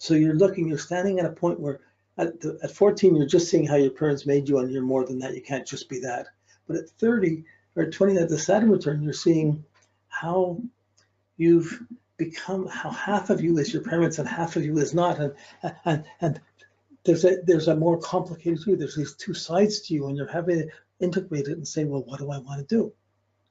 So you're standing at a point where at 14, you're just seeing how your parents made you, and you're more than that. You can't just be that. But at 30 or 20, at the Saturn return, you're seeing how you've become, how half of you is your parents and half of you is not. And there's a more complicated you. There's these two sides to you, and you're having to integrate it and say, well, what do I want to do?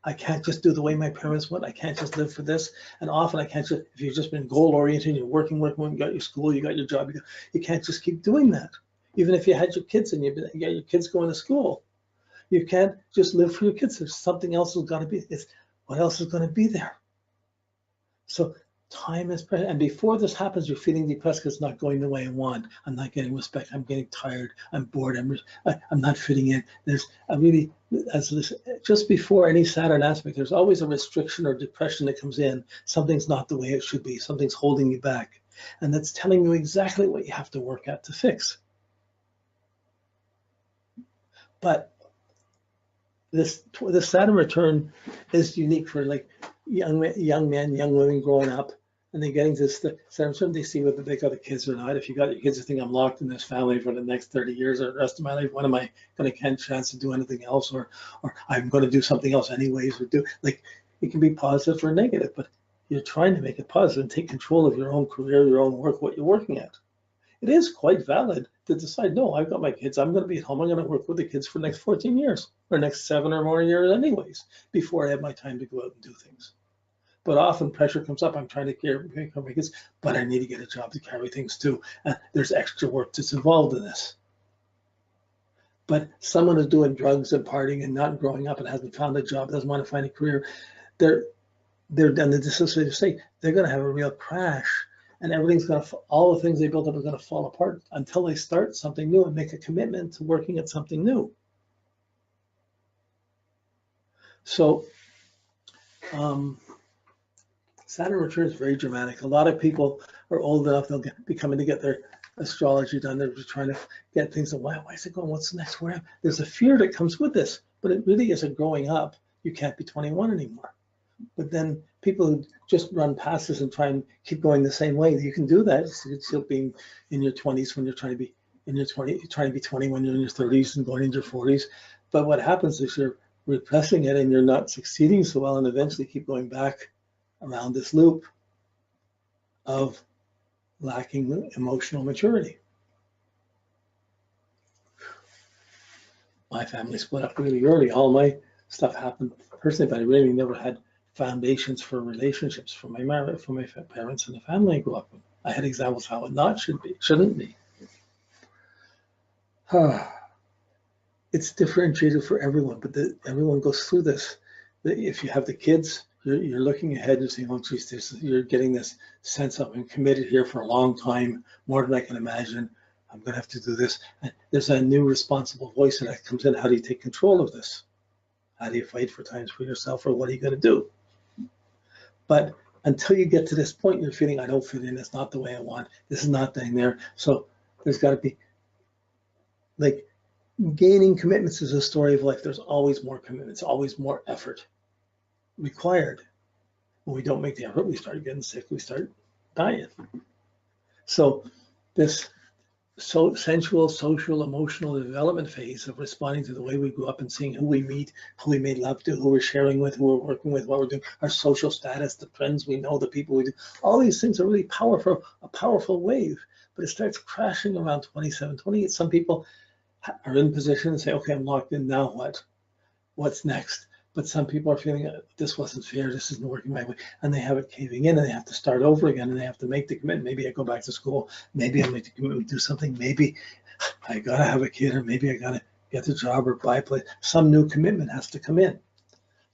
I can't just do the way my parents went. I can't just live for this. And often I can't just, if you've just been goal oriented, you're working, you got your school, you got your job, you can't just keep doing that. Even if you had your kids and you got your kids going to school, you can't just live for your kids. There's something else that's got to be. What else is going to be there? So time is precious. And before this happens, you're feeling depressed because it's not going the way I want. I'm not getting respect. I'm getting tired. I'm bored. I'm not fitting in. There's a really, just before any Saturn aspect, there's always a restriction or depression that comes in. Something's not the way it should be. Something's holding you back. And that's telling you exactly what you have to work at to fix. But this Saturn return is unique for like young men, young women growing up, and they're getting to the Saturn return. They see whether they got the kids or not. If you got your kids, you think I'm locked in this family for the next 30 years or the rest of my life. When am I going to get a chance to do anything else, or I'm going to do something else anyways, or do like it can be positive or negative, but you're trying to make it positive and take control of your own career, your own work, what you're working at. It is quite valid to decide, no, I've got my kids, I'm going to be at home, I'm going to work with the kids for the next 14 years, or next 7 or more years anyways, before I have my time to go out and do things. But often pressure comes up, I'm trying to care for my kids, but I need to get a job to carry things too. And there's extra work that's involved in this. But someone who's doing drugs and partying and not growing up and hasn't found a job, doesn't want to find a career, they're done the dissociative state, they're going to have a real crash. And everything's going to, all the things they built up are going to fall apart until they start something new and make a commitment to working at something new. So Saturn return is very dramatic. A lot of people are old enough, they'll be coming to get their astrology done. They're just trying to get things, why is it going? What's the next? Where? There's a fear that comes with this, but it really isn't growing up. You can't be 21 anymore. But then people who just run past this and try and keep going the same way, you can do that. It's still being in your 20s when you're trying to be in your 20s, you're trying to be 20 when you're in your 30s and going into your 40s. But what happens is you're repressing it and you're not succeeding so well, and eventually keep going back around this loop of lacking emotional maturity. My family split up really early. All my stuff happened personally, but I really never had foundations for relationships for my marriage, for my parents and the family I grew up with. I had examples how it shouldn't be. It's differentiated for everyone, but everyone goes through this. If you have the kids, you're looking ahead and saying, oh geez, you're getting this sense of I'm committed here for a long time, more than I can imagine. I'm going to have to do this. And there's a new responsible voice that comes in. How do you take control of this? How do you fight for times for yourself, or what are you going to do? But until you get to this point, you're feeling I don't fit in. It's not the way I want. This is not thing there. So there's got to be, like, gaining commitments is a story of life. There's always more commitments, always more effort required. When we don't make the effort, we start getting sick. We start dying. So this sensual, social, emotional development phase of responding to the way we grew up and seeing who we meet, who we made love to, who we're sharing with, who we're working with, what we're doing, our social status, the friends we know, the people we do, all these things are really powerful, a powerful wave, but it starts crashing around 27, 28. Some people are in position and say, okay, I'm locked in, now what? What's next? But some people are feeling this wasn't fair, this isn't working my way, and they have it caving in, and they have to start over again, and they have to make the commitment. Maybe I go back to school, maybe I make the commitment to do something, maybe I gotta have a kid, or maybe I gotta get the job or buy a place. Some new commitment has to come in.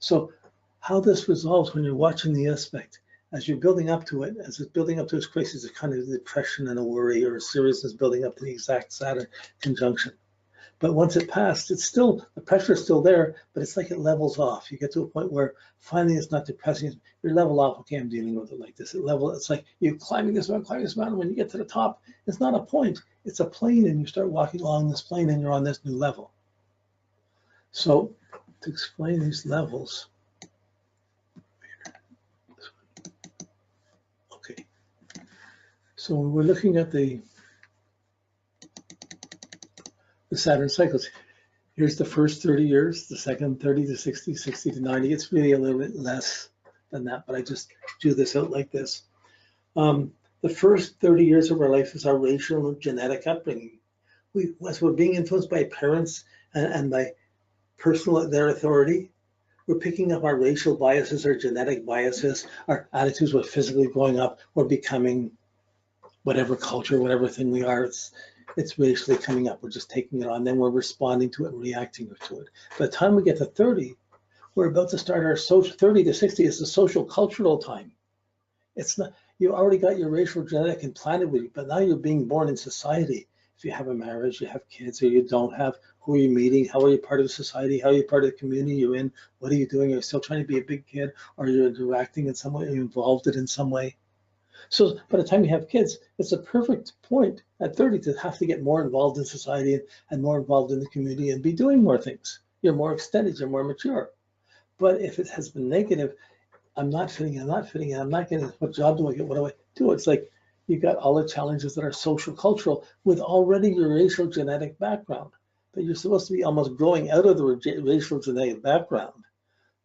So how this resolves when you're watching the aspect, as you're building up to it, as it's building up to its crisis, it's kind of a depression and a worry or a seriousness building up to the exact Saturn conjunction. But once it passed, it's still, the pressure is still there, but it's like it levels off. You get to a point where finally it's not depressing. You're level off. Okay, I'm dealing with it like this. It's like you're climbing this mountain. When you get to the top, it's not a point. It's a plane, and you start walking along this plane, and you're on this new level. So to explain these levels, okay, So when we're looking at the Saturn cycles, here's the first 30 years, the second 30 to 60, 60 to 90. It's really a little bit less than that, but I just drew this out like this. The first 30 years of our life is our racial and genetic upbringing. As we're being influenced by parents and by their authority, we're picking up our racial biases, our genetic biases, our attitudes. We're physically growing up. We're becoming whatever culture, whatever thing we are. It's racially coming up. We're just taking it on. Then we're responding to it and reacting to it. By the time we get to 30, we're about to start our 30 to 60 is the social cultural time. It's not, you already got your racial genetic implanted with you, but now you're being born in society. If you have a marriage, you have kids, or you don't have, who are you meeting? How are you part of society? How are you part of the community you're in? What are you doing? Are you still trying to be a big kid? Or are you interacting in some way? Are you involved in some way? So by the time you have kids, it's a perfect point at 30 to have to get more involved in society and more involved in the community and be doing more things. You're more extended, you're more mature. But if it has been negative, I'm not fitting in, I'm not fitting in, I'm not getting, what job do I get, what do I do? It's like you got all the challenges that are social cultural with already your racial genetic background. But you're supposed to be almost growing out of the racial genetic background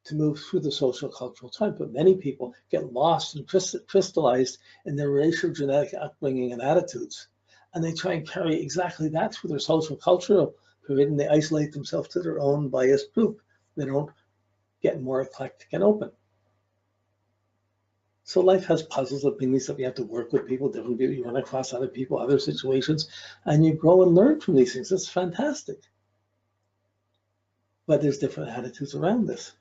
to move through the social cultural time. But many people get lost and crystallized in their racial genetic upbringing and attitudes. And they try and carry exactly that through their social cultural period, and they isolate themselves to their own biased group. They don't get more eclectic and open. So life has puzzles of things that we have to work with people, different people. You run across other people, other situations, and you grow and learn from these things. It's fantastic. But there's different attitudes around this,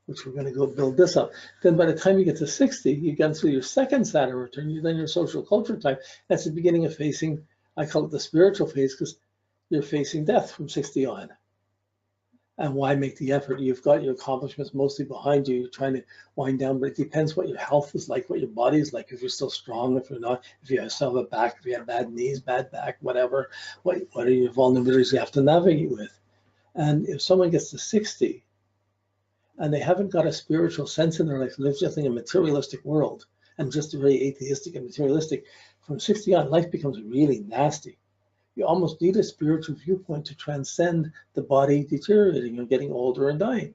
which we're going to go build this up. Then by the time you get to 60, you get through your second Saturn return, then your social culture time. That's the beginning of facing, I call it the spiritual phase, because you're facing death from 60 on. And why make the effort? You've got your accomplishments mostly behind you. You're trying to wind down, but it depends what your health is like, what your body is like, if you're still strong, if you're not, if you still have a back, if you have bad knees, bad back, whatever, what are your vulnerabilities you have to navigate with? And if someone gets to 60 and they haven't got a spiritual sense in their life, lives just in a materialistic world and just very atheistic and materialistic, from 60 on, life becomes really nasty. You almost need a spiritual viewpoint to transcend the body deteriorating or getting older and dying.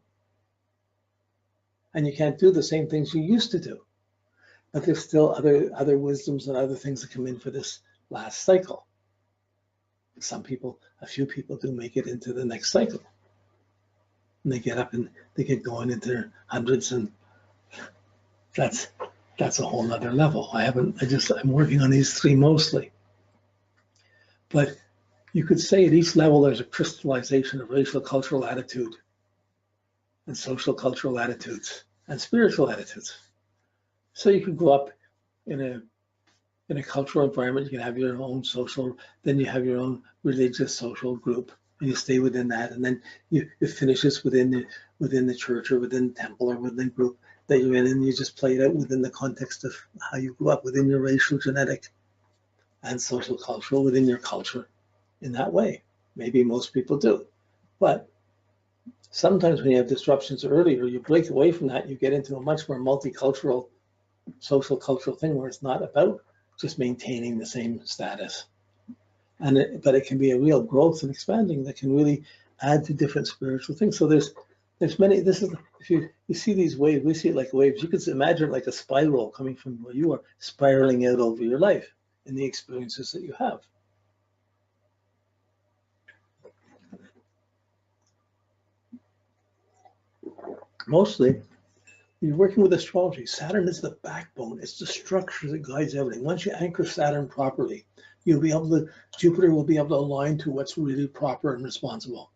And you can't do the same things you used to do. But there's still other wisdoms and other things that come in for this last cycle. Some people, a few people do make it into the next cycle. And they get up and they get going into their hundreds, and that's a whole nother level. I'm working on these three mostly. But you could say at each level there's a crystallization of racial cultural attitude and social cultural attitudes and spiritual attitudes. So you could grow up in a cultural environment. You can have your own social, then you have your own religious social group, and you stay within that, and then it finishes within the church or within the temple or within the group that you're in, and you just play it out within the context of how you grew up, within your racial, genetic, and social cultural, within your culture. In that way, maybe most people do, but sometimes when you have disruptions earlier, you break away from that, you get into a much more multicultural, social cultural thing where it's not about just maintaining the same status, but it can be a real growth and expanding that can really add to different spiritual things. So there's many. This is, if you see these waves, we see it like waves. You could imagine like a spiral coming from where you are, spiraling out over your life in the experiences that you have. Mostly, you're working with astrology. Saturn is the backbone. It's the structure that guides everything. Once you anchor Saturn properly, Jupiter will be able to align to what's really proper and responsible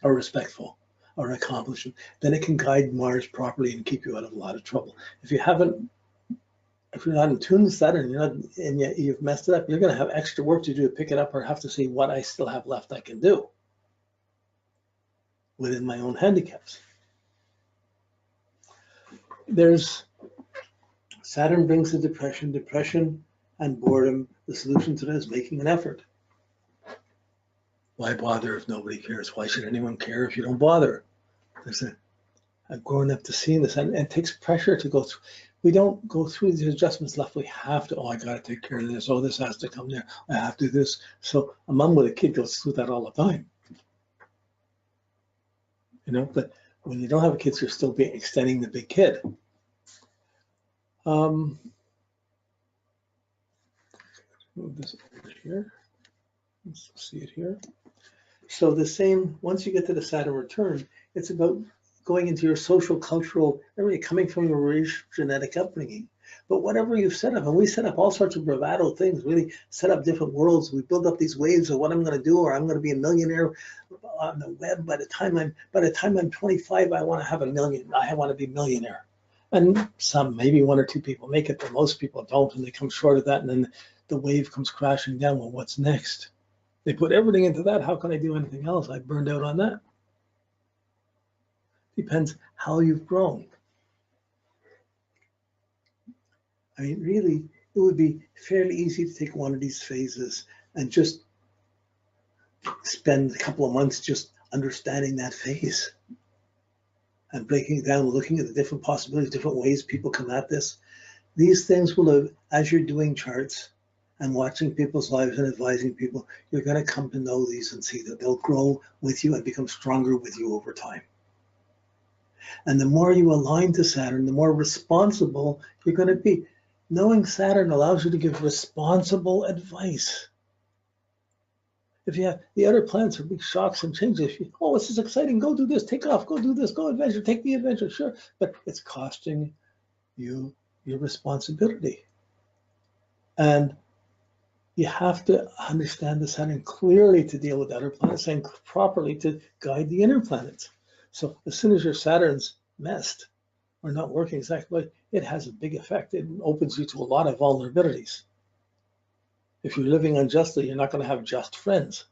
or respectful or accomplishing. Then it can guide Mars properly and keep you out of a lot of trouble. If you're not in tune with Saturn, and yet you've messed it up, you're going to have extra work to do to pick it up, or have to see what I still have left I can do within my own handicaps. Saturn brings the depression and boredom. The solution to that is making an effort. Why bother if nobody cares? Why should anyone care if you don't bother? growing up to seeing this, and it takes pressure to go through. We don't go through these adjustments left. We have to, oh, I got to take care of this. Oh, this has to come there. I have to do this. So a mom with a kid goes through that all the time. You know, but when you don't have kids, you're still extending the big kid. Move this over here. Let's see it here. So the same, once you get to the Saturn return, it's about going into your social, cultural, everything coming from your rich genetic upbringing. But whatever you've set up, and we set up all sorts of bravado things, really set up different worlds. We build up these waves of what I'm going to do, or I'm going to be a millionaire on the web. By the time I'm 25, I want to have $1 million. I want to be a millionaire. And some, maybe 1 or 2 people make it, but most people don't, and they come short of that, and then the wave comes crashing down. Well, what's next? They put everything into that. How can I do anything else? I burned out on that. Depends how you've grown. I mean, really, it would be fairly easy to take one of these phases and just spend a couple of months just understanding that phase and breaking it down, looking at the different possibilities, different ways people come at this. These things will have, as you're doing charts and watching people's lives and advising people, you're going to come to know these and see that they'll grow with you and become stronger with you over time. And the more you align to Saturn, the more responsible you're going to be. Knowing Saturn allows you to give responsible advice. If you have the other planets are big shocks and changes, oh, this is exciting, go do this, take off, go do this, go adventure, take the adventure, sure. But it's costing you your responsibility. And you have to understand the Saturn clearly to deal with other planets and properly to guide the inner planets. So as soon as your Saturn's messed or not working exactly, it has a big effect. It opens you to a lot of vulnerabilities. If you're living unjustly, you're not going to have just friends.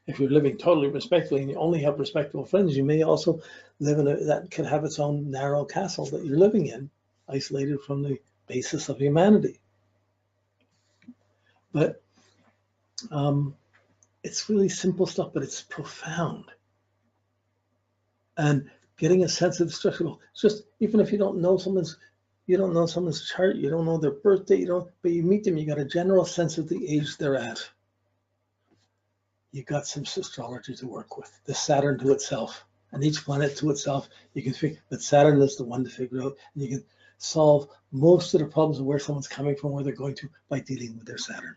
If you're living totally respectfully and you only have respectable friends, you may also live in that can have its own narrow castle that you're living in, isolated from the basis of humanity. But it's really simple stuff, but it's profound. And getting a sense of the structure, it's just, even if you don't know someone's chart, you don't know their birthday, but you meet them, you got a general sense of the age they're at. You got some astrology to work with, the Saturn to itself, and each planet to itself. You can figure, but Saturn is the one to figure out, and you can solve most of the problems of where someone's coming from, where they're going to, by dealing with their Saturn.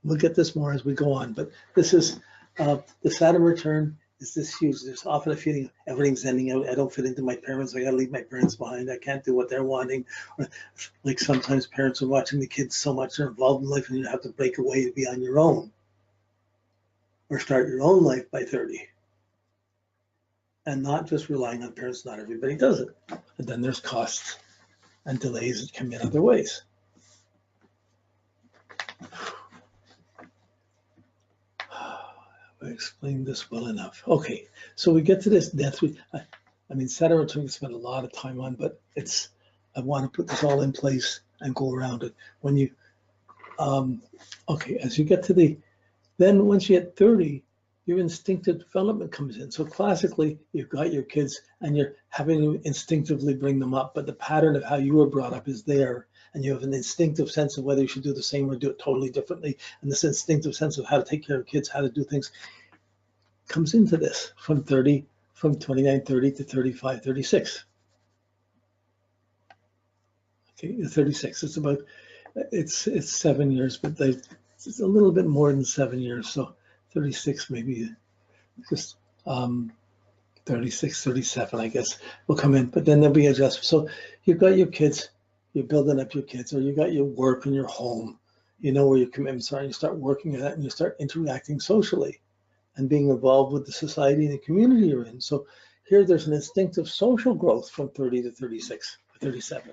We'll get this more as we go on, but this is the Saturn return. Is this huge? There's often a feeling everything's ending out. I don't fit into my parents. I got to leave my parents behind. I can't do what they're wanting. Or like sometimes parents are watching the kids so much, they're involved in life, and you have to break away to be on your own or start your own life by 30. And not just relying on parents. Not everybody does it. And then there's costs and delays that come in other ways. I explained this well enough. Okay, so we get to this death. I mean, Saturn return we spend a lot of time on, but I want to put this all in place and go around it. When you, okay, as you get to then once you hit 30, your instinctive development comes in. So classically, you've got your kids and you're having to instinctively bring them up, but the pattern of how you were brought up is there. And you have an instinctive sense of whether you should do the same or do it totally differently. And this instinctive sense of how to take care of kids, how to do things, comes into this from 29, 30 to 35, 36. Okay, 36, it's 7 years, but it's a little bit more than 7 years. So 36, maybe just 36, 37, I guess, will come in, but then there'll be adjustments. So you've got your kids, you're building up your kids, or you got your work and your home, you know where your commitments are, and you start working at that and you start interacting socially and being involved with the society and the community you're in. So here there's an instinctive social growth from 30 to 36, 37.